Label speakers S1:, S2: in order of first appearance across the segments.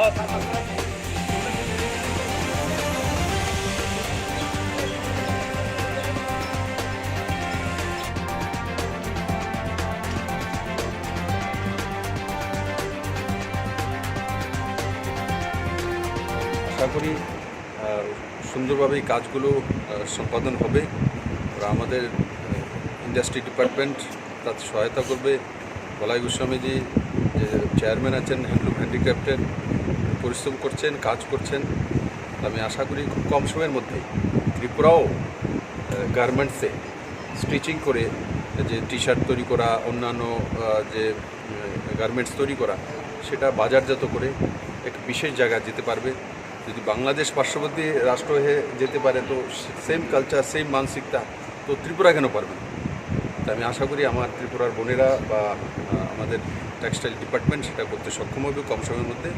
S1: আশা করি সুন্দরভাবে এই কাজগুলো সম্পাদন হবে। আর আমাদের ইন্ডাস্ট্রি ডিপার্টমেন্ট তাতে সহায়তা করবে। বলাই গোস্বামীজি যে চেয়ারম্যান আছেন হ্যান্ডলুম হ্যান্ডিক্রাফটের, পরিশ্রম করছেন, কাজ করছেন। আমি আশা করি খুব কম সময়ের মধ্যে ত্রিপুরাও গার্মেন্টসে স্টিচিং করে যে টি শার্ট তৈরি করা, অন্যান্য যে গার্মেন্টস তৈরি করা, সেটা বাজারজাত করে এক বিশেষ জায়গায় যেতে পারবে। যদি বাংলাদেশ পার্শ্ববর্তী রাষ্ট্র হয়ে যেতে পারে তো সেম কালচার, সেম মানসিকতা তো ত্রিপুরা কেন পারবে না? তা আমি আশা করি আমার ত্রিপুরার বোনেরা বা আমাদের টেক্সটাইল ডিপার্টমেন্ট সেটা করতে সক্ষম হবে কম সময়ের মধ্যে।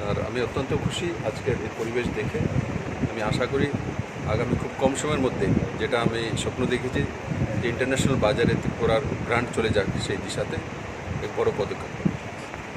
S1: আর আমি অত্যন্ত খুশি আজকের এই পরিবেশ দেখে। আমি আশা করি আগামী খুব কম সময়ের মধ্যে, যেটা আমি স্বপ্ন দেখেছি যে ইন্টারন্যাশনাল বাজারে ত্রিপুরার ব্র্যান্ড চলে যাক, সেই দিশাতে এক বড় পদক্ষেপ।